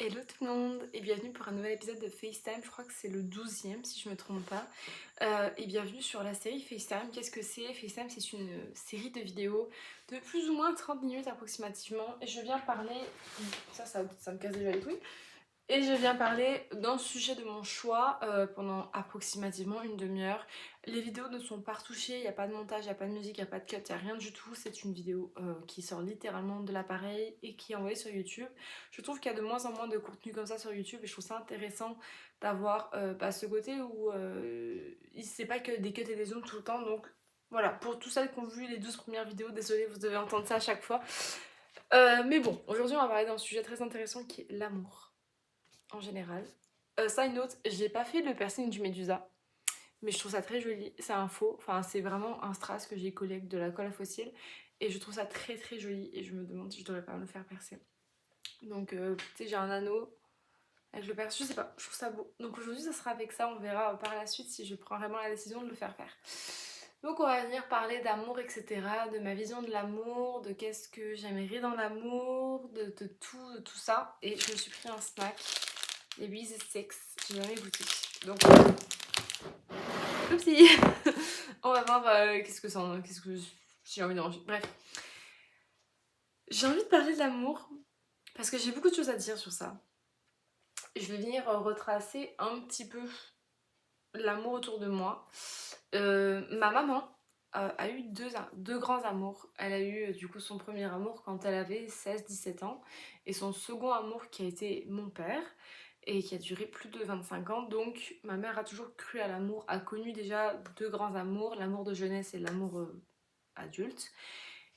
Hello tout le monde et bienvenue pour un nouvel épisode de FaceTime, je crois que c'est le 12e si je me trompe pas. Et bienvenue sur la série FaceTime. Qu'est-ce que c'est? FaceTime, c'est une série de vidéos de plus ou moins 30 minutes approximativement. Et je viens parler... Ça me casse déjà les couilles. Et je viens parler d'un sujet de mon choix pendant approximativement une demi-heure. Les vidéos ne sont pas retouchées, il n'y a pas de montage, il n'y a pas de musique, il n'y a pas de cut, il n'y a rien du tout. C'est une vidéo qui sort littéralement de l'appareil et qui est envoyée sur YouTube. Je trouve qu'il y a de moins en moins de contenu comme ça sur YouTube et je trouve ça intéressant d'avoir ce côté où c'est pas que des cuts et des zooms tout le temps. Donc voilà, pour tous celles qui ont vu les 12 premières vidéos, désolée, vous devez entendre ça à chaque fois. Mais bon, aujourd'hui on va parler d'un sujet très intéressant qui est l'amour en général. Side note, j'ai pas fait le piercing du Médusa, mais je trouve ça très joli. C'est un faux, enfin c'est vraiment un strass que j'ai collé avec de la colle à fossile et je trouve ça très très joli et je me demande si je devrais pas me le faire percer. Donc tu sais, j'ai un anneau avec le perce, je sais pas, je trouve ça beau. Donc aujourd'hui ça sera avec ça, on verra par la suite si je prends vraiment la décision de le faire faire. Donc on va venir parler d'amour, etc., de ma vision de l'amour, de qu'est-ce que j'aimerais dans l'amour, de tout ça. Et je me suis pris un snack, les Reese's Sticks, j'ai jamais goûté. Donc, oupsie. On va voir qu'est-ce que c'est, qu'est-ce que j'ai envie de manger. Bref. J'ai envie de parler de l'amour, parce que j'ai beaucoup de choses à dire sur ça. Je vais venir retracer un petit peu l'amour autour de moi. Ma maman a eu deux grands amours. Elle a eu du coup son premier amour quand elle avait 16-17 ans et son second amour qui a été mon père et qui a duré plus de 25 ans. Donc ma mère a toujours cru à l'amour, a connu déjà deux grands amours, l'amour de jeunesse et l'amour adulte.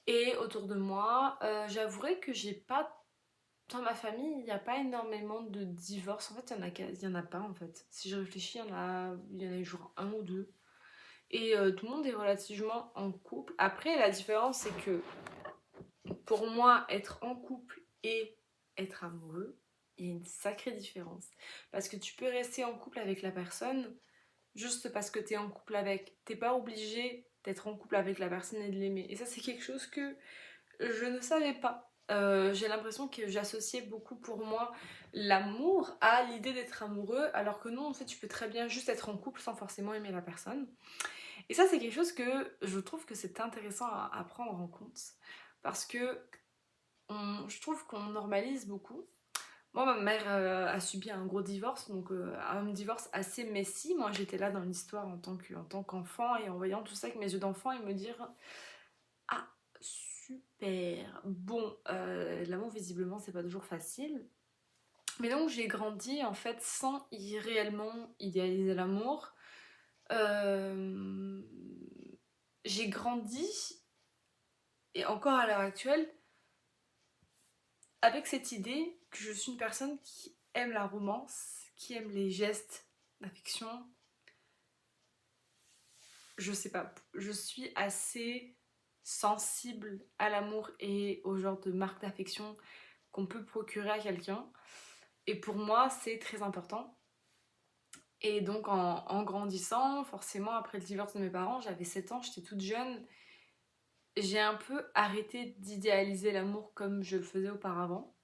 Et autour de moi, j'avouerai que j'ai pas... Dans ma famille, il n'y a pas énormément de divorces. En fait, il y en a pas en fait. Si je réfléchis, il y en a eu genre un ou deux. Et tout le monde est relativement en couple. Après, la différence, c'est que pour moi, être en couple et être amoureux, il y a une sacrée différence. Parce que tu peux rester en couple avec la personne juste parce que tu es en couple avec. T'es pas obligé d'être en couple avec la personne et de l'aimer. Et ça, c'est quelque chose que je ne savais pas. J'ai l'impression que j'associais beaucoup pour moi l'amour à l'idée d'être amoureux, alors que non, en fait, tu peux très bien juste être en couple sans forcément aimer la personne. Et ça, c'est quelque chose que je trouve que c'est intéressant à prendre en compte. Parce que je trouve qu'on normalise beaucoup. Moi, ma mère a subi un gros divorce, donc un divorce assez messy. Moi, j'étais là dans l'histoire en tant qu'enfant et en voyant tout ça avec mes yeux d'enfant et me dire ah, super. Bon, l'amour, visiblement, c'est pas toujours facile. Mais donc, j'ai grandi en fait sans réellement idéaliser l'amour. Euh, j'ai grandi, et encore à l'heure actuelle, avec cette idée que je suis une personne qui aime la romance, qui aime les gestes d'affection. Je sais pas, je suis assez sensible à l'amour et au genre de marque d'affection qu'on peut procurer à quelqu'un. Et pour moi, c'est très important. Et donc en grandissant, forcément, après le divorce de mes parents, j'avais 7 ans, j'étais toute jeune. J'ai un peu arrêté d'idéaliser l'amour comme je le faisais auparavant.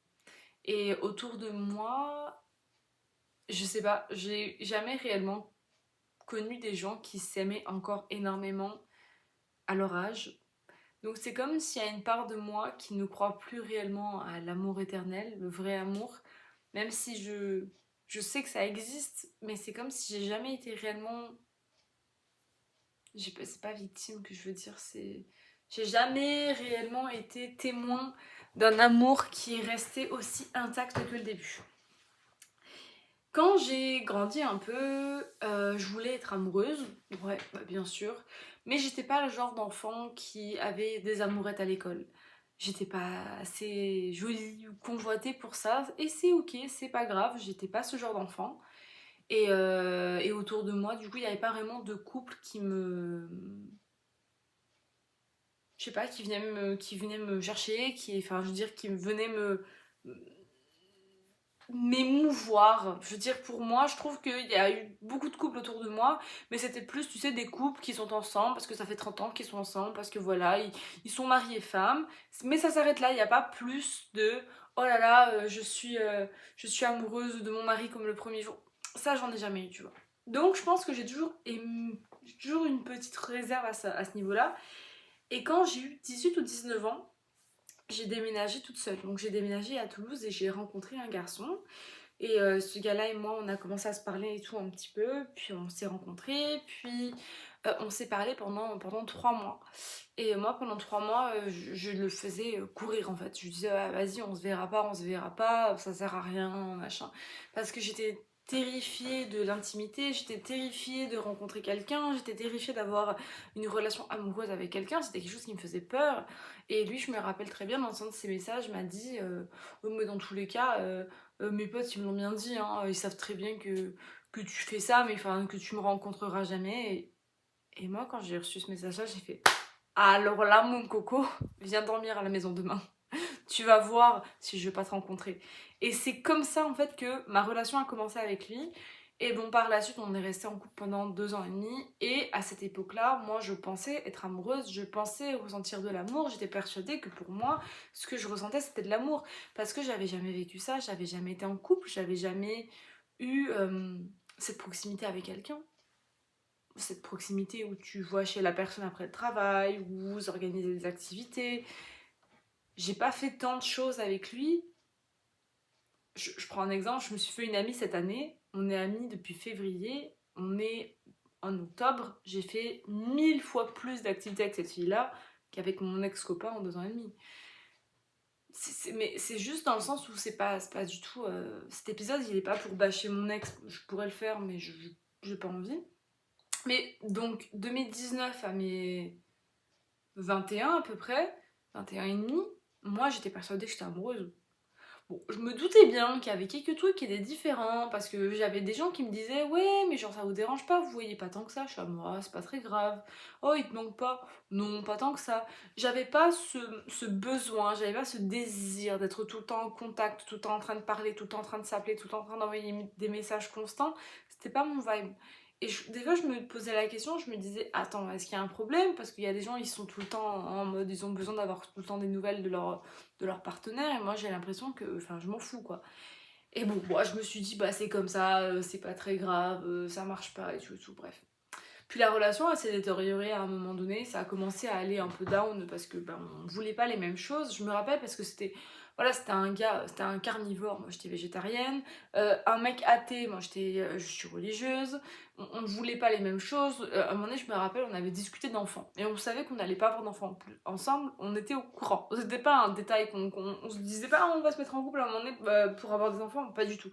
Et autour de moi, je sais pas, j'ai jamais réellement connu des gens qui s'aimaient encore énormément à leur âge. Donc c'est comme s'il y a une part de moi qui ne croit plus réellement à l'amour éternel, le vrai amour, même si je sais que ça existe, mais c'est comme si j'ai jamais été réellement... C'est pas victime que je veux dire, c'est... J'ai jamais réellement été témoin d'un amour qui est resté aussi intact que le début. Quand j'ai grandi un peu, je voulais être amoureuse, ouais, bah, bien sûr, mais j'étais pas le genre d'enfant qui avait des amourettes à l'école. J'étais pas assez jolie ou convoitée pour ça, et c'est ok, c'est pas grave, j'étais pas ce genre d'enfant. Et autour de moi, du coup, il n'y avait pas vraiment de couple qui me... Je sais pas, qui venait me chercher, enfin, je veux dire, qui venait m'émouvoir. Je veux dire, pour moi, je trouve qu'il y a eu beaucoup de couples autour de moi, mais c'était plus, tu sais, des couples qui sont ensemble parce que ça fait 30 ans qu'ils sont ensemble, parce que voilà, ils sont mariés femmes, mais ça s'arrête là, il n'y a pas plus de oh là là, je suis amoureuse de mon mari comme le premier jour. Ça, j'en ai jamais eu, tu vois. Donc, je pense que j'ai toujours une petite réserve à ce niveau-là. Et quand j'ai eu 18 ou 19 ans, j'ai déménagé toute seule. Donc, j'ai déménagé à Toulouse et j'ai rencontré un garçon. Et ce gars-là et moi, on a commencé à se parler et tout un petit peu. Puis, on s'est rencontrés. Puis, on s'est parlé pendant 3 mois. Et moi, pendant 3 mois, je le faisais courir en fait. Je lui disais, ah, vas-y, on se verra pas, ça sert à rien, machin. Parce que j'étais terrifiée de l'intimité, j'étais terrifiée de rencontrer quelqu'un, j'étais terrifiée d'avoir une relation amoureuse avec quelqu'un, c'était quelque chose qui me faisait peur. Et lui, je me rappelle très bien, dans un de ses messages, m'a dit, oh, mais dans tous les cas, mes potes, ils me l'ont bien dit, hein, ils savent très bien que tu fais ça, mais enfin, que tu me rencontreras jamais. Et moi, quand j'ai reçu ce message-là, j'ai fait alors là, mon coco, viens dormir à la maison demain. Tu vas voir si je vais pas te rencontrer. Et c'est comme ça, en fait, que ma relation a commencé avec lui. Et bon, par la suite, on est resté en couple pendant 2 ans et demi. Et à cette époque-là, moi, je pensais être amoureuse, je pensais ressentir de l'amour. J'étais persuadée que pour moi, ce que je ressentais, c'était de l'amour. Parce que j'avais jamais vécu ça, j'avais jamais été en couple, j'avais jamais eu cette proximité avec quelqu'un, cette proximité où tu vois chez la personne après le travail, où vous organisez des activités. J'ai pas fait tant de choses avec lui. Je prends un exemple, je me suis fait une amie cette année. On est amis depuis février. On est en octobre. J'ai fait 1000 fois plus d'activités avec cette fille-là qu'avec mon ex-copain en 2 ans et demi. Mais c'est juste dans le sens où c'est pas du tout... cet épisode, il est pas pour bâcher mon ex. Je pourrais le faire, mais j'ai pas envie. Mais donc, 2019 à mes 21 à peu près, 21 et demi, moi j'étais persuadée que j'étais amoureuse. Bon, je me doutais bien qu'il y avait quelques trucs qui étaient différents, parce que j'avais des gens qui me disaient ouais, mais genre ça vous dérange pas, vous voyez pas tant que ça. Je suis à moi, c'est pas très grave. Oh, il te manque pas? Non, pas tant que ça. J'avais pas ce besoin, j'avais pas ce désir d'être tout le temps en contact, tout le temps en train de parler, tout le temps en train de s'appeler, tout le temps en train d'envoyer des messages constants. C'était pas mon vibe. Et des fois, je me posais la question, je me disais, attends, est-ce qu'il y a un problème? Parce qu'il y a des gens, ils sont tout le temps en mode, ils ont besoin d'avoir tout le temps des nouvelles de leur partenaire, et moi, j'ai l'impression que, enfin, je m'en fous, quoi. Et bon, moi, je me suis dit, bah, c'est comme ça, c'est pas très grave, ça marche pas, et tout, bref. Puis la relation, elle s'est détériorée à un moment donné, ça a commencé à aller un peu down, parce que, ben, on voulait pas les mêmes choses. Je me rappelle parce que c'était, voilà, c'était un gars, c'était un carnivore, moi j'étais végétarienne, un mec athée, moi je suis religieuse, on ne voulait pas les mêmes choses. À un moment donné, je me rappelle, on avait discuté d'enfants, et on savait qu'on n'allait pas avoir d'enfants ensemble, on était au courant. C'était pas un détail on se disait pas, ah, on va se mettre en couple à un moment donné pour avoir des enfants, pas du tout.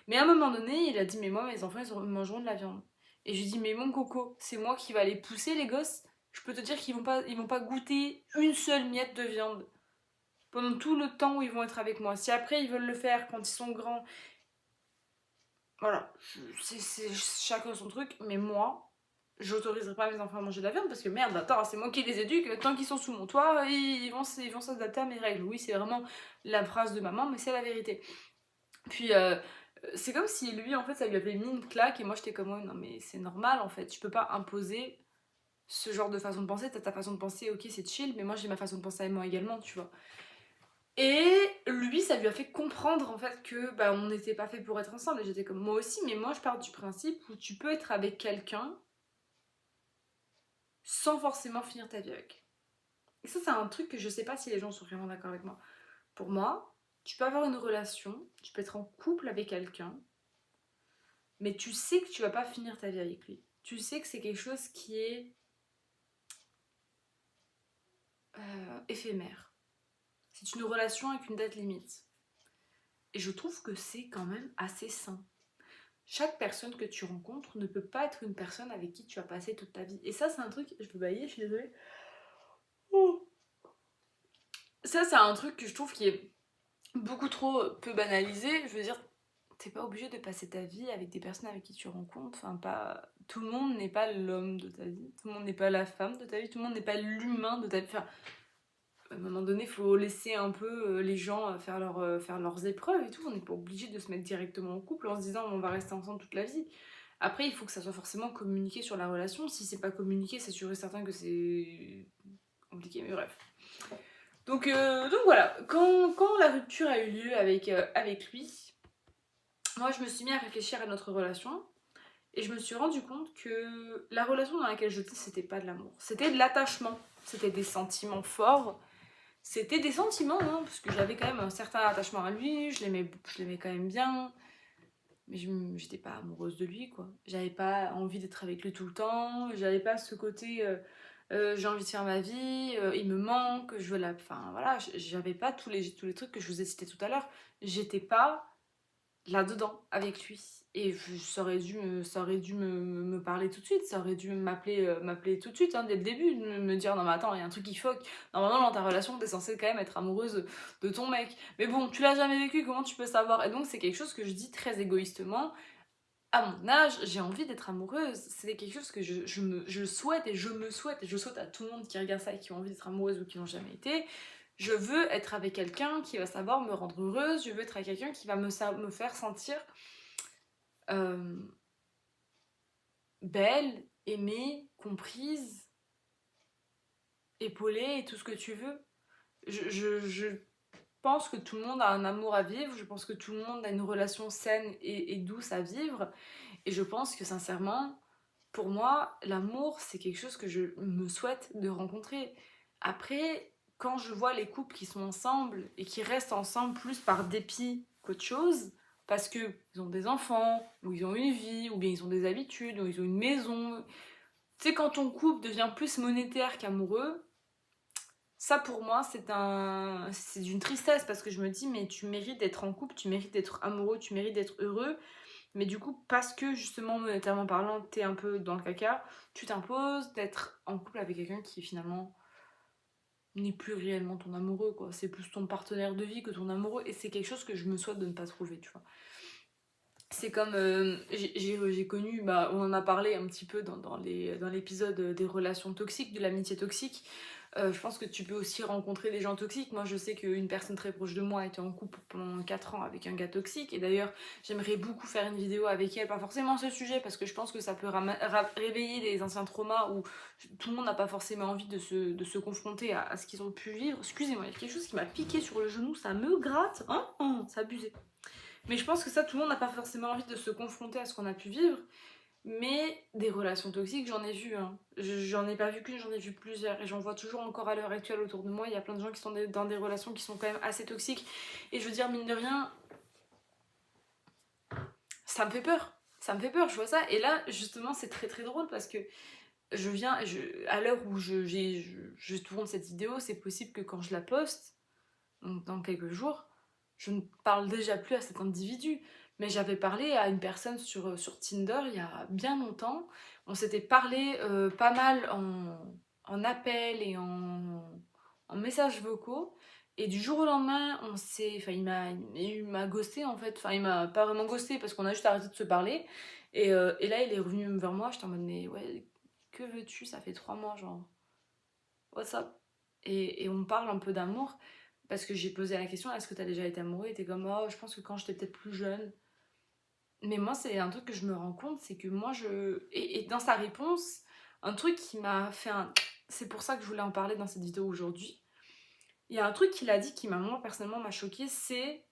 Mais à un moment donné, il a dit, mais moi, mes enfants, ils mangeront de la viande. Et je lui dis, mais mon coco, c'est moi qui va les pousser, les gosses. Je peux te dire ils vont pas goûter une seule miette de viande pendant tout le temps où ils vont être avec moi. Si après ils veulent le faire quand ils sont grands, voilà, c'est chacun son truc, mais moi, j'autoriserai pas mes enfants à manger de la viande parce que merde, attends, c'est moi qui les éduque, tant qu'ils sont sous mon toit, ils vont s'adapter à mes règles. Oui, c'est vraiment la phrase de maman, mais c'est la vérité. Puis c'est comme si lui, en fait, ça lui avait mis une claque et moi j'étais comme, oh, non, mais c'est normal en fait, tu peux pas imposer ce genre de façon de penser. T'as ta façon de penser, ok, c'est chill, mais moi j'ai ma façon de penser à moi également, tu vois. Et lui, ça lui a fait comprendre en fait que bah, on n'était pas fait pour être ensemble. Et j'étais comme moi aussi, mais moi je pars du principe où tu peux être avec quelqu'un sans forcément finir ta vie avec. Et ça, c'est un truc que je sais pas si les gens sont vraiment d'accord avec moi. Pour moi, tu peux avoir une relation, tu peux être en couple avec quelqu'un, mais tu sais que tu vas pas finir ta vie avec lui. Tu sais que c'est quelque chose qui est éphémère. C'est une relation avec une date limite. Et je trouve que c'est quand même assez sain. Chaque personne que tu rencontres ne peut pas être une personne avec qui tu vas passer toute ta vie. Et ça, c'est un truc, je peux bailler, je suis désolée. Oh. Ça, c'est un truc que je trouve qui est beaucoup trop peu banalisé. Je veux dire, t'es pas obligé de passer ta vie avec des personnes avec qui tu rencontres. Enfin, pas... Tout le monde n'est pas l'homme de ta vie. Tout le monde n'est pas la femme de ta vie. Tout le monde n'est pas l'humain de ta vie. Enfin, à un moment donné, il faut laisser un peu les gens faire leurs épreuves et tout. On n'est pas obligé de se mettre directement en couple en se disant on va rester ensemble toute la vie. Après, il faut que ça soit forcément communiqué sur la relation. Si c'est pas communiqué, c'est sûr et certain que c'est compliqué, mais bref. Donc voilà, quand la rupture a eu lieu avec lui, moi je me suis mis à réfléchir à notre relation et je me suis rendu compte que la relation dans laquelle j'étais, c'était pas de l'amour, c'était de l'attachement, c'était des sentiments forts, c'était des sentiments, hein, parce que j'avais quand même un certain attachement à lui, je l'aimais quand même bien, mais j'étais pas amoureuse de lui, quoi. J'avais pas envie d'être avec lui tout le temps, j'avais pas ce côté j'ai envie de faire ma vie, il me manque, je veux la. Enfin voilà, j'avais pas tous les trucs que je vous ai cités tout à l'heure. J'étais pas là-dedans avec lui. Et ça aurait dû me parler tout de suite, ça aurait dû m'appeler tout de suite, hein, dès le début, de me dire non mais attends, il y a un truc qui fuck. Normalement dans ta relation, t'es censée quand même être amoureuse de ton mec. Mais bon, tu l'as jamais vécu, comment tu peux savoir? Et donc c'est quelque chose que je dis très égoïstement. À mon âge, j'ai envie d'être amoureuse. C'est quelque chose que je souhaite et je me souhaite. Et je souhaite à tout le monde qui regarde ça et qui ont envie d'être amoureuse ou qui n'ont jamais été. Je veux être avec quelqu'un qui va savoir me rendre heureuse. Je veux être avec quelqu'un qui va me faire sentir euh, belle, aimée, comprise, épaulée et tout ce que tu veux. Je pense que tout le monde a un amour à vivre. Je pense que tout le monde a une relation saine et douce à vivre. Et je pense que sincèrement, pour moi, l'amour, c'est quelque chose que je me souhaite de rencontrer. Après, quand je vois les couples qui sont ensemble et qui restent ensemble plus par dépit qu'autre chose, parce qu'ils ont des enfants, ou ils ont une vie, ou bien ils ont des habitudes, ou ils ont une maison. Tu sais, quand ton couple devient plus monétaire qu'amoureux, ça pour moi c'est d'une tristesse parce que je me dis mais tu mérites d'être en couple, tu mérites d'être amoureux, tu mérites d'être heureux. Mais du coup, parce que justement, monétairement parlant, t'es un peu dans le caca, tu t'imposes d'être en couple avec quelqu'un qui finalement n'est plus réellement ton amoureux, quoi. C'est plus ton partenaire de vie que ton amoureux, et c'est quelque chose que je me souhaite de ne pas trouver, tu vois. C'est comme, j'ai connu, bah, on en a parlé un petit peu dans l'épisode des relations toxiques, de l'amitié toxique. Je pense que tu peux aussi rencontrer des gens toxiques. Moi, je sais qu'une personne très proche de moi était en couple pendant 4 ans avec un gars toxique. Et d'ailleurs, j'aimerais beaucoup faire une vidéo avec elle. Pas forcément ce sujet, parce que je pense que ça peut réveiller des anciens traumas où tout le monde n'a pas forcément envie de se confronter à ce qu'ils ont pu vivre. Excusez-moi, il y a quelque chose qui m'a piqué sur le genou, ça me gratte. Hein, c'est abusé. Mais je pense que ça, tout le monde n'a pas forcément envie de se confronter à ce qu'on a pu vivre. Mais des relations toxiques, j'en ai vu. Hein. J'en ai pas vu qu'une, j'en ai vu plusieurs. Et j'en vois toujours encore à l'heure actuelle autour de moi. Il y a plein de gens qui sont dans des relations qui sont quand même assez toxiques. Et je veux dire, mine de rien, ça me fait peur. Ça me fait peur, je vois ça. Et là, justement, c'est très très drôle parce que à l'heure où je tourne cette vidéo, c'est possible que quand je la poste, donc dans quelques jours, je ne parle déjà plus à cet individu. Mais j'avais parlé à une personne sur Tinder il y a bien longtemps. On s'était parlé pas mal en appel et en messages vocaux. Et du jour au lendemain, enfin, il m'a ghosté en fait. Enfin, il m'a pas vraiment ghosté parce qu'on a juste arrêté de se parler. Et là, il est revenu vers moi. J'étais en mode, mais ouais, que veux-tu? Ça fait 3 mois, genre, what's up? Et on parle un peu d'amour. Parce que j'ai posé la question, est-ce que t'as déjà été amoureux? Et t'es comme, oh, je pense que quand j'étais peut-être plus jeune. Mais moi, c'est un truc que je me rends compte, c'est que moi, Et dans sa réponse, un truc qui m'a fait un. C'est pour ça que je voulais en parler dans cette vidéo aujourd'hui. Il y a un truc qu'il a dit qui moi, personnellement, m'a choquée, c'est.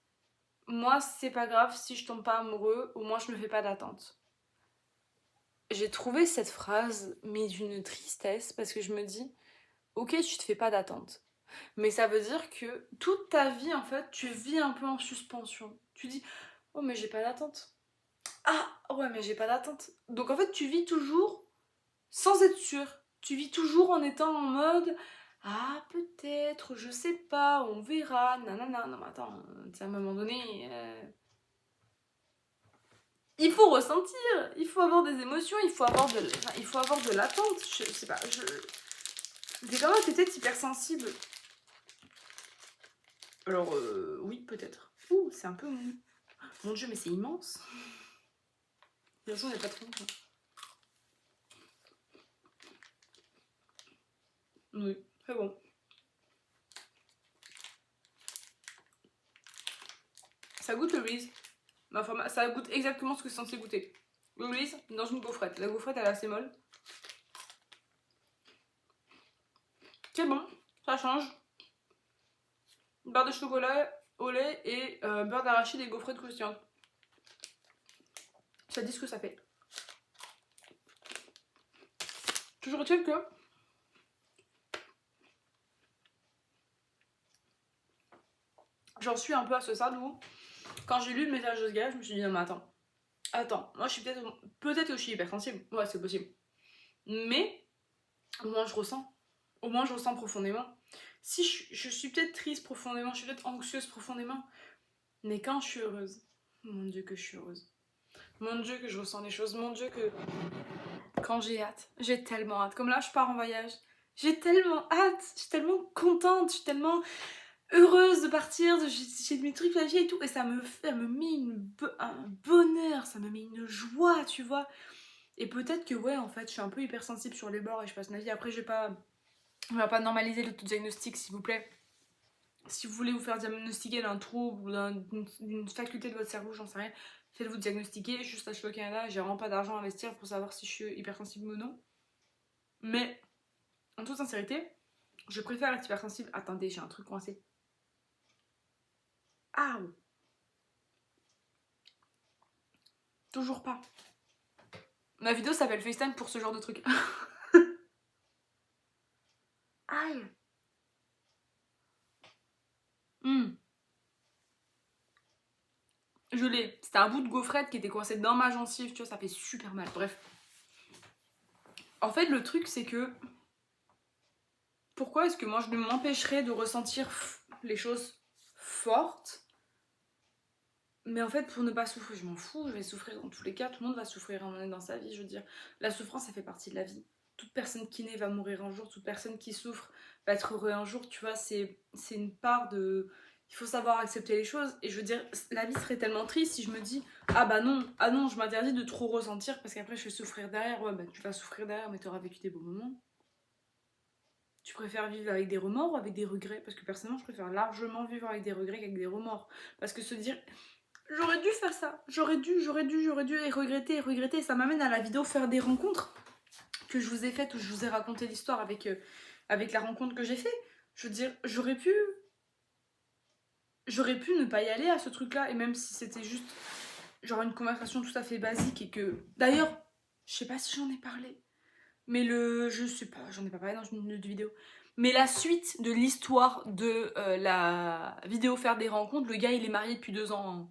Moi, c'est pas grave si je tombe pas amoureux, au moins je me fais pas d'attente. J'ai trouvé cette phrase, mais d'une tristesse, parce que je me dis, ok, tu te fais pas d'attente. Mais ça veut dire que toute ta vie, en fait, tu vis un peu en suspension. Tu dis, oh, mais j'ai pas d'attente. Ah, ouais, mais j'ai pas d'attente. Donc en fait, tu vis toujours sans être sûr. Tu vis toujours en étant en mode, ah, peut-être, je sais pas, on verra, nanana. Non, mais attends, à un moment donné, il faut ressentir, il faut avoir des émotions, il faut avoir de l'attente. Je sais pas, J'ai quand même été hypersensible. Alors, oui, peut-être. Ouh, c'est un peu mou. Mon dieu, mais c'est immense. De toute façon, il n'y a pas trop longtemps. Oui, très bon. Ça goûte le Reese. Ça goûte exactement ce que c'est censé goûter. Le Reese dans une gaufrette. La gaufrette, elle est assez molle. C'est bon, ça change. barre de chocolat au lait et beurre d'arachide et gaufrettes croustillantes. Ça dit ce que ça fait. Toujours est-il que j'en suis un peu à ce stade où, quand j'ai lu le message de ce gars, je me suis dit non mais attends, moi je suis peut-être que je suis hypersensible, ouais c'est possible. Mais au moins je ressens profondément. Si je suis peut-être triste profondément, je suis peut-être anxieuse profondément, mais quand je suis heureuse, mon Dieu que je suis heureuse. Mon Dieu que je ressens des choses, mon Dieu que quand j'ai tellement hâte. Comme là je pars en voyage, j'ai tellement hâte, je suis tellement contente, je suis tellement heureuse de partir, j'ai mes trucs planifiés et tout, et ça me met un bonheur, ça me met une joie, tu vois. Et peut-être que ouais, en fait, je suis un peu hypersensible sur les bords et je passe ma vie. Après, on va pas normaliser l'autodiagnostic, s'il vous plaît. Si vous voulez vous faire diagnostiquer d'un trouble ou d'une faculté de votre cerveau, j'en sais rien, faites-vous diagnostiquer. Juste à au Canada, j'ai vraiment pas d'argent à investir pour savoir si je suis hypersensible ou non. Mais, en toute sincérité, je préfère être hypersensible. Attendez, j'ai un truc coincé. Ah, toujours pas. Ma vidéo s'appelle FaceTime pour ce genre de truc. Aïe. Je l'ai. C'était un bout de gaufrette qui était coincé dans ma gencive, tu vois, ça fait super mal. Bref. En fait, le truc, c'est que... Pourquoi est-ce que moi, je m'empêcherais de ressentir les choses fortes? Mais en fait, pour ne pas souffrir, je m'en fous, je vais souffrir dans tous les cas, tout le monde va souffrir à un moment donné dans sa vie, je veux dire. La souffrance, ça fait partie de la vie. Toute personne qui naît va mourir un jour, toute personne qui souffre va être heureux un jour, tu vois, c'est une part de... Il faut savoir accepter les choses, et je veux dire, la vie serait tellement triste si je me dis ah bah non, je m'interdis de trop ressentir parce qu'après je vais souffrir derrière. Ouais, bah tu vas souffrir derrière, mais tu auras vécu des beaux moments. Tu préfères vivre avec des remords ou avec des regrets? Parce que personnellement, je préfère largement vivre avec des regrets qu'avec des remords. Parce que se dire j'aurais dû faire ça, j'aurais dû, et regretter. Et ça m'amène à la vidéo faire des rencontres que je vous ai faites, où je vous ai raconté l'histoire avec la rencontre que j'ai fait. Je veux dire, j'aurais pu ne pas y aller à ce truc-là, et même si c'était juste genre une conversation tout à fait basique, et que d'ailleurs, je sais pas si j'en ai parlé, mais je sais pas, j'en ai pas parlé dans une autre vidéo. Mais la suite de l'histoire de la vidéo faire des rencontres, le gars il est marié depuis 2 ans. Hein.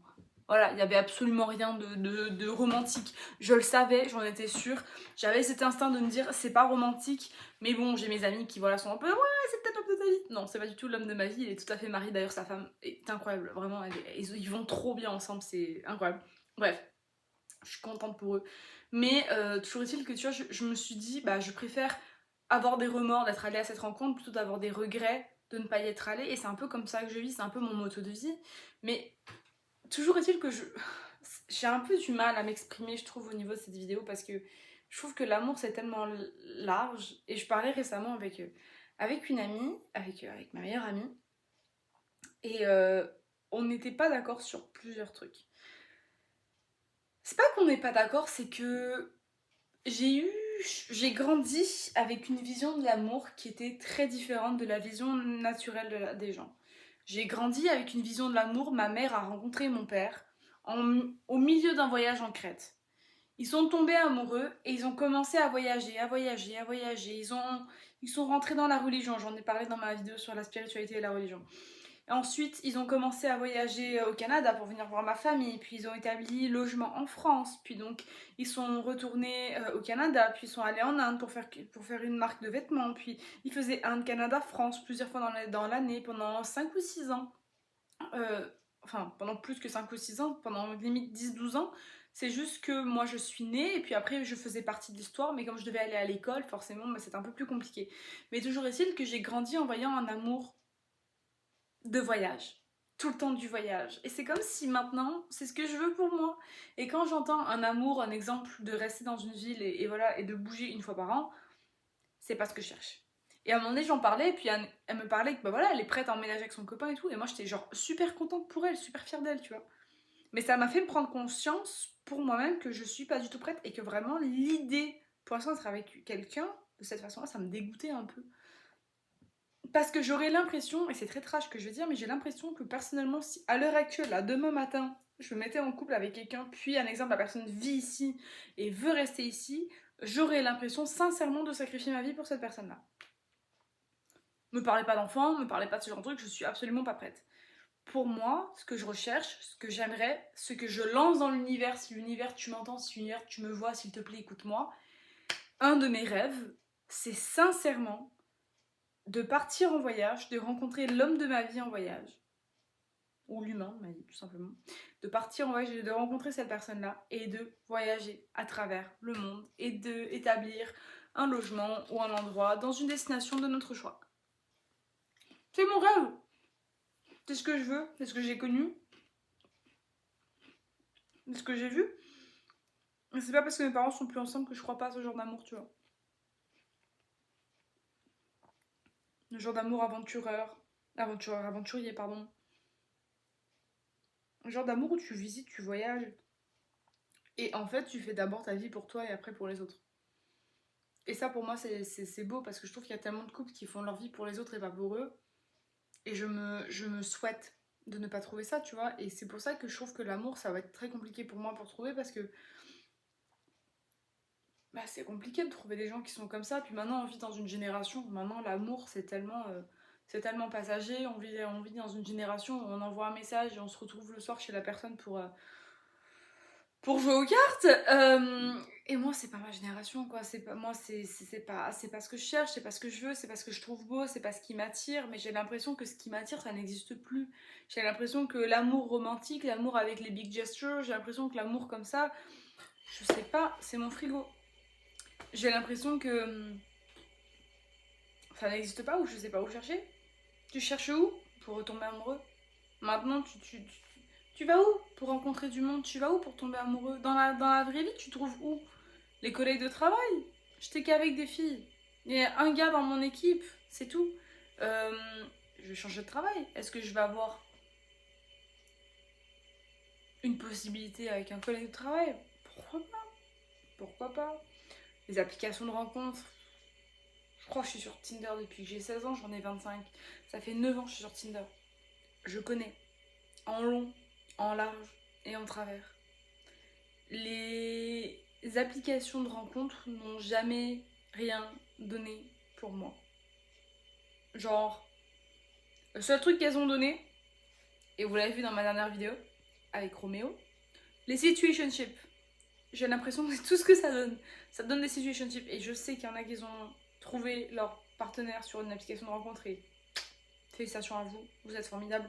Voilà, il n'y avait absolument rien de romantique. Je le savais, j'en étais sûre. J'avais cet instinct de me dire c'est pas romantique, mais bon, j'ai mes amis qui voilà sont un peu ouais, c'est peut-être l'homme de ta vie. Non, c'est pas du tout l'homme de ma vie, il est tout à fait marié. D'ailleurs, sa femme est incroyable, vraiment, ils vont trop bien ensemble, c'est incroyable. Bref, je suis contente pour eux. Mais toujours est-il que tu vois, je me suis dit, bah je préfère avoir des remords d'être allée à cette rencontre plutôt d'avoir des regrets de ne pas y être allée. Et c'est un peu comme ça que je vis, c'est un peu mon motto de vie. Mais toujours est-il que j'ai un peu du mal à m'exprimer, je trouve, au niveau de cette vidéo, parce que je trouve que l'amour c'est tellement large. Et je parlais récemment avec une amie, avec ma meilleure amie, et on n'était pas d'accord sur plusieurs trucs. C'est pas qu'on n'est pas d'accord, c'est que j'ai grandi avec une vision de l'amour qui était très différente de la vision naturelle des gens. J'ai grandi avec une vision de l'amour, ma mère a rencontré mon père au milieu d'un voyage en Crète. Ils sont tombés amoureux et ils ont commencé à voyager. Ils sont rentrés dans la religion, j'en ai parlé dans ma vidéo sur la spiritualité et la religion. Ensuite, ils ont commencé à voyager au Canada pour venir voir ma famille, puis ils ont établi logement en France, puis donc ils sont retournés au Canada, puis ils sont allés en Inde pour faire une marque de vêtements, puis ils faisaient Inde-Canada-France plusieurs fois dans l'année, pendant 5 ou 6 ans. Enfin, pendant plus que 5 ou 6 ans, pendant limite 10-12 ans. C'est juste que moi je suis née, et puis après je faisais partie de l'histoire, mais comme je devais aller à l'école, forcément, bah, c'était un peu plus compliqué. Mais toujours est-il que j'ai grandi en voyant un amour de voyage, tout le temps du voyage. Et c'est comme si maintenant, c'est ce que je veux pour moi. Et quand j'entends un amour, un exemple de rester dans une ville et voilà, et de bouger une fois par an, c'est pas ce que je cherche. Et à un moment donné, j'en parlais, et puis elle me parlait que bah voilà, elle est prête à emménager avec son copain et tout. Et moi, j'étais genre super contente pour elle, super fière d'elle, tu vois. Mais ça m'a fait me prendre conscience pour moi-même que je suis pas du tout prête, et que vraiment l'idée, pour l'instant, d'être avec quelqu'un de cette façon-là, ça me dégoûtait un peu. Parce que j'aurais l'impression, et c'est très trash que je vais dire, mais j'ai l'impression que personnellement, si à l'heure actuelle, là, demain matin, je me mettais en couple avec quelqu'un, puis un exemple, la personne vit ici et veut rester ici, j'aurais l'impression sincèrement de sacrifier ma vie pour cette personne-là. Me parlez pas d'enfants, me parlez pas de ce genre de truc, je suis absolument pas prête. Pour moi, ce que je recherche, ce que j'aimerais, ce que je lance dans l'univers, si l'univers tu m'entends, si l'univers tu me vois, s'il te plaît, écoute-moi, un de mes rêves, c'est sincèrement de partir en voyage, de rencontrer l'homme de ma vie en voyage, ou l'humain de ma vie tout simplement, de partir en voyage et de rencontrer cette personne-là et de voyager à travers le monde et d'établir un logement ou un endroit dans une destination de notre choix. C'est mon rêve, c'est ce que je veux, c'est ce que j'ai connu, c'est ce que j'ai vu. Et c'est pas parce que mes parents sont plus ensemble que je crois pas à ce genre d'amour, tu vois. Le genre d'amour aventurier, pardon. Le genre d'amour où tu visites, tu voyages. Et en fait, tu fais d'abord ta vie pour toi et après pour les autres. Et ça, pour moi, c'est beau parce que je trouve qu'il y a tellement de couples qui font leur vie pour les autres et pas pour eux. Et je me souhaite de ne pas trouver ça, tu vois. Et c'est pour ça que je trouve que l'amour, ça va être très compliqué pour moi pour trouver parce que bah, c'est compliqué de trouver des gens qui sont comme ça. Puis maintenant, on vit dans une génération. Maintenant, l'amour, c'est tellement passager. On vit dans une génération où on envoie un message et on se retrouve le soir chez la personne pour jouer aux cartes. Et moi, c'est pas ma génération, quoi. C'est pas, moi, c'est pas ce que je cherche, c'est pas ce que je veux, c'est pas ce que je trouve beau, c'est pas ce qui m'attire. Mais j'ai l'impression que ce qui m'attire, ça n'existe plus. J'ai l'impression que l'amour romantique, l'amour avec les big gestures, j'ai l'impression que l'amour comme ça, je sais pas, c'est mon frigo. J'ai l'impression que ça n'existe pas ou je sais pas où chercher. Tu cherches où pour retomber amoureux? Maintenant, tu vas où pour rencontrer du monde? Tu vas où pour tomber amoureux? Dans la vraie vie, tu trouves où? Les collègues de travail? J'étais qu'avec des filles. Il y a un gars dans mon équipe, c'est tout. Je vais changer de travail. Est-ce que je vais avoir une possibilité avec un collègue de travail? Pourquoi pas? Pourquoi pas? Les applications de rencontres. Je crois que je suis sur Tinder depuis que j'ai 16 ans, j'en ai 25. Ça fait 9 ans que je suis sur Tinder. Je connais. En long, en large et en travers. Les applications de rencontres n'ont jamais rien donné pour moi. Genre, le seul truc qu'elles ont donné, et vous l'avez vu dans ma dernière vidéo avec Roméo, les situationships. J'ai l'impression que c'est tout ce que ça donne. Ça donne des situationships. Et je sais qu'il y en a qui ont trouvé leur partenaire sur une application de rencontre et félicitations à vous, vous êtes formidables.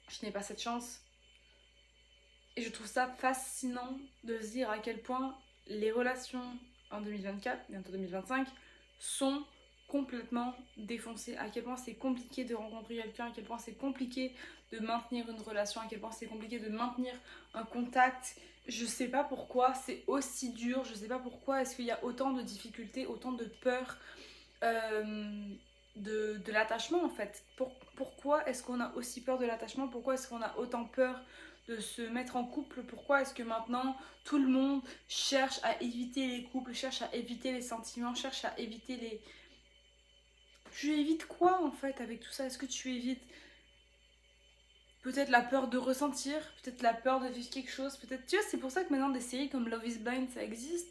Je n'ai pas cette chance. Et je trouve ça fascinant de se dire à quel point les relations en 2024, bientôt 2025, sont complètement défoncées. À quel point c'est compliqué de rencontrer quelqu'un, à quel point c'est compliqué de maintenir une relation, à quel point c'est compliqué de maintenir un contact. Je sais pas pourquoi c'est aussi dur, je sais pas pourquoi est-ce qu'il y a autant de difficultés, autant de peur de l'attachement en fait. Pourquoi est-ce qu'on a aussi peur de l'attachement? Pourquoi est-ce qu'on a autant peur de se mettre en couple? Pourquoi est-ce que maintenant tout le monde cherche à éviter les couples, cherche à éviter les sentiments, cherche à éviter les... Tu évites quoi en fait avec tout ça? Est-ce que tu évites peut-être la peur de ressentir, peut-être la peur de vivre quelque chose, peut-être... Tu vois, c'est pour ça que maintenant des séries comme Love is Blind, ça existe.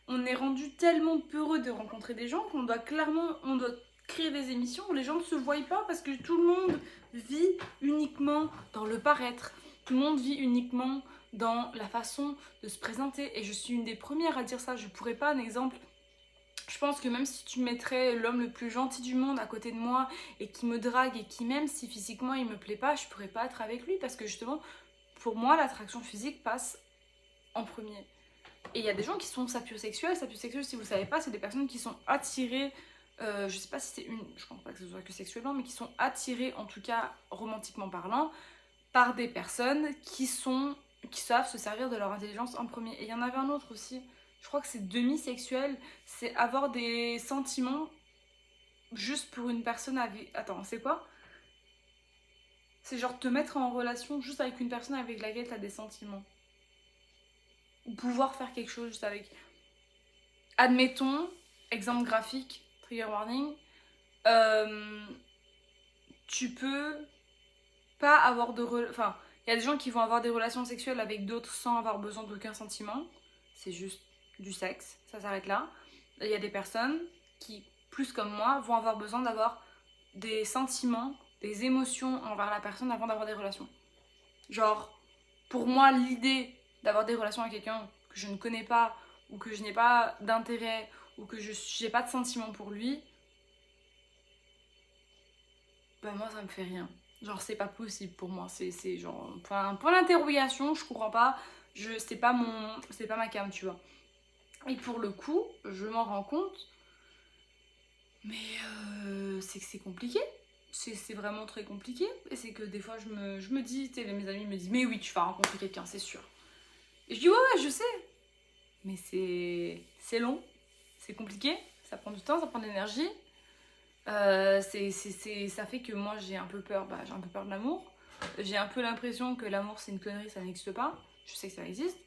On est rendu tellement peureux de rencontrer des gens qu'on doit clairement... On doit créer des émissions où les gens ne se voient pas parce que tout le monde vit uniquement dans le paraître. Tout le monde vit uniquement dans la façon de se présenter. Et je suis une des premières à dire ça. Je pourrais pas, un exemple... Je pense que même si tu mettrais l'homme le plus gentil du monde à côté de moi et qui me drague et qui même si physiquement il me plaît pas, je pourrais pas être avec lui parce que justement pour moi l'attraction physique passe en premier. Et il y a des gens qui sont sapiosexuels. Sapiosexuels, si vous savez pas, c'est des personnes qui sont attirées, je sais pas si c'est une, je pense pas que ce soit que sexuellement, mais qui sont attirées en tout cas romantiquement parlant par des personnes qui savent se servir de leur intelligence en premier. Et il y en avait un autre aussi. Je crois que c'est demi-sexuel, c'est avoir des sentiments juste pour une personne avec... Attends, c'est quoi? C'est genre te mettre en relation juste avec une personne avec laquelle t'as des sentiments. Ou pouvoir faire quelque chose juste avec... Admettons, exemple graphique, trigger warning, tu peux pas avoir de... Enfin, il y a des gens qui vont avoir des relations sexuelles avec d'autres sans avoir besoin d'aucun sentiment. C'est juste du sexe, ça s'arrête là. Il y a des personnes qui, plus comme moi, vont avoir besoin d'avoir des sentiments, des émotions envers la personne avant d'avoir des relations. Genre, pour moi, l'idée d'avoir des relations avec quelqu'un que je ne connais pas, ou que je n'ai pas d'intérêt, ou que je n'ai pas de sentiments pour lui, bah moi ça me fait rien. Genre c'est pas possible pour moi, c'est genre point d'interrogation, je comprends pas, c'est pas ma cam, tu vois. Et pour le coup, je m'en rends compte, mais c'est que c'est compliqué. C'est vraiment très compliqué. Et c'est que des fois je me dis, mes amis me disent, mais oui, tu vas rencontrer quelqu'un, c'est sûr. Et je dis, ouais, je sais. Mais c'est long, c'est compliqué, ça prend du temps, ça prend de l'énergie. Ça fait que moi j'ai un peu peur, j'ai un peu peur de l'amour. J'ai un peu l'impression que l'amour c'est une connerie, ça n'existe pas. Je sais que ça existe,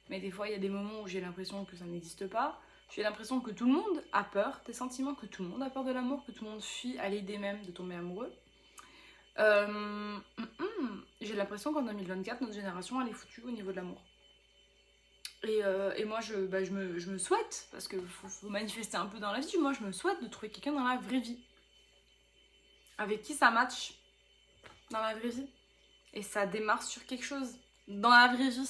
mais des fois il y a des moments où j'ai l'impression que ça n'existe pas. J'ai l'impression que tout le monde a peur des sentiments, que tout le monde a peur de l'amour, que tout le monde fuit à l'idée même de tomber amoureux. J'ai l'impression qu'en 2024, notre génération elle est foutue au niveau de l'amour. Et moi je me souhaite, parce qu'il faut manifester un peu dans la vie, moi je me souhaite de trouver quelqu'un dans la vraie vie. Avec qui ça match dans la vraie vie. Et ça démarre sur quelque chose dans la vraie vie.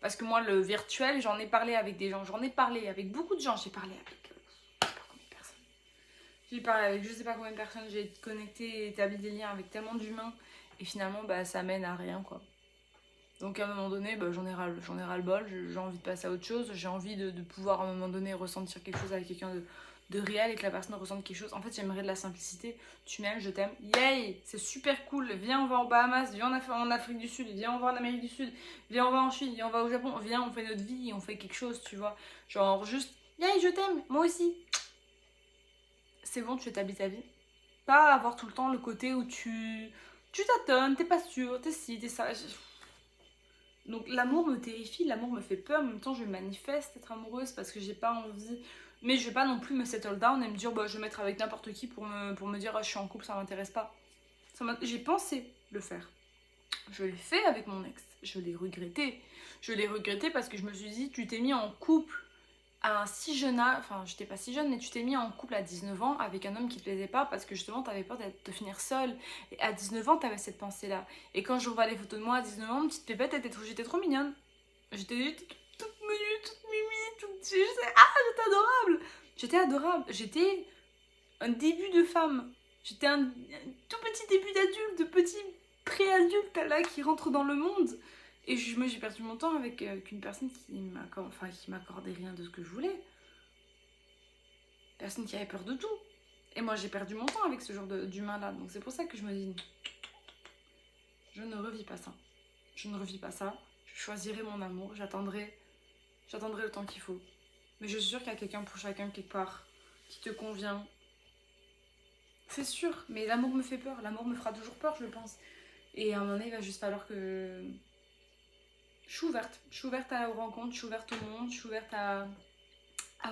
Parce que moi, le virtuel, j'en ai parlé avec des gens. J'en ai parlé avec beaucoup de gens. J'ai parlé avec je sais pas combien de personnes. J'ai parlé avec je sais pas combien de personnes. J'ai connecté et établi des liens avec tellement d'humains. Et finalement, ça mène à rien, quoi. Donc à un moment donné, j'en ai ras-le-bol. J'ai envie de passer à autre chose. J'ai envie de pouvoir à un moment donné ressentir quelque chose avec quelqu'un de réel et que la personne ressente quelque chose. En fait, j'aimerais de la simplicité. Tu m'aimes, je t'aime. Yay, c'est super cool. Viens, on va en Bahamas. Viens, en Afrique du Sud. Viens, on va en Amérique du Sud. Viens, on va en Chine. Viens, on va au Japon. Viens, on fait notre vie. On fait quelque chose, tu vois. Genre juste, yay, je t'aime. Moi aussi. C'est bon, tu établis ta vie. Pas avoir tout le temps le côté où tu tâtonnes, t'es pas sûr, t'es ci, t'es ça. Donc l'amour me terrifie, l'amour me fait peur, en même temps je manifeste être amoureuse parce que j'ai pas envie, mais je vais pas non plus me settle down et me dire je vais mettre avec n'importe qui pour me dire je suis en couple, ça m'intéresse pas. J'ai pensé le faire. Je l'ai fait avec mon ex, je l'ai regretté. Je l'ai regretté parce que je me suis dit tu t'es mis en couple à un si jeune âge, enfin j'étais pas si jeune, mais tu t'es mis en couple à 19 ans avec un homme qui te plaisait pas parce que justement t'avais peur de finir seule. Et à 19 ans t'avais cette pensée là. Et quand je revois les photos de moi à 19 ans, petite pépette, j'étais trop mignonne. J'étais toute menue, toute mimi, j'étais adorable. J'étais adorable, j'étais un début de femme. J'étais un tout petit début d'adulte, de petit pré-adulte là qui rentre dans le monde. Et moi j'ai perdu mon temps avec une personne qui m'accordait rien de ce que je voulais. Personne qui avait peur de tout. Et moi j'ai perdu mon temps avec ce genre d'humain là. Donc c'est pour ça que je me dis, je ne revis pas ça. Je ne revis pas ça. Je choisirai mon amour. J'attendrai le temps qu'il faut. Mais je suis sûre qu'il y a quelqu'un pour chacun quelque part qui te convient. C'est sûr. Mais l'amour me fait peur. L'amour me fera toujours peur, je pense. Et à un moment donné, il va juste falloir que... Je suis ouverte aux rencontres, je suis ouverte au monde, je suis ouverte à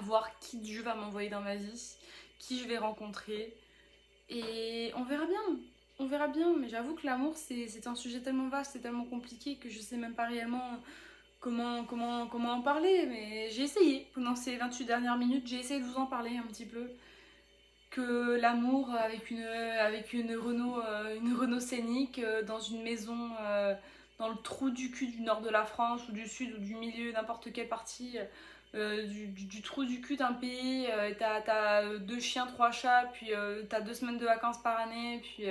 voir qui Dieu va m'envoyer dans ma vie, qui je vais rencontrer. Et on verra bien, mais j'avoue que l'amour c'est un sujet tellement vaste, c'est tellement compliqué que je sais même pas réellement comment en parler. Mais j'ai essayé, pendant ces 28 dernières minutes, j'ai essayé de vous en parler un petit peu. Que l'amour avec une Renault Scénic dans une maison dans le trou du cul du nord de la France ou du sud ou du milieu, n'importe quelle partie du trou du cul d'un pays, t'as 2 chiens, 3 chats, puis t'as 2 semaines de vacances par année, puis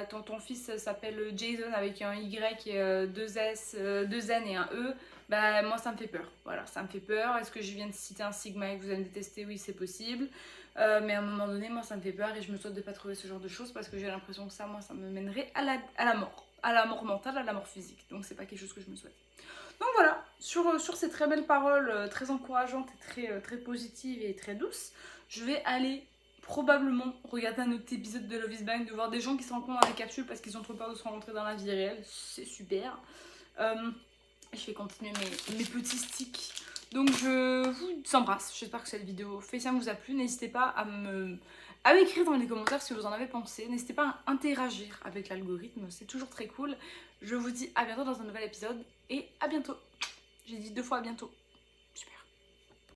ton fils s'appelle Jason avec un Y et 2 S, 2 N et un E. Moi ça me fait peur, voilà, ça me fait peur. Est-ce que je viens de citer un sigma et que vous allez me détester? Oui, c'est possible. Mais à un moment donné, moi ça me fait peur et je me souhaite de pas trouver ce genre de choses parce que j'ai l'impression que ça me mènerait à la mort. À la mort mentale, à la mort physique. Donc c'est pas quelque chose que je me souhaite. Donc voilà, sur ces très belles paroles, très encourageantes et très positives et très douces, je vais aller probablement regarder un autre épisode de Love is Blind, de voir des gens qui se rencontrent dans les capsules parce qu'ils ont trop peur de se rencontrer dans la vie réelle. C'est super. Je vais continuer mes petits sticks. Donc je vous embrasse, j'espère que cette vidéo fait ça vous a plu. N'hésitez pas à m'écrire dans les commentaires si vous en avez pensé. N'hésitez pas à interagir avec l'algorithme, c'est toujours très cool. Je vous dis à bientôt dans un nouvel épisode et à bientôt. J'ai dit 2 fois à bientôt.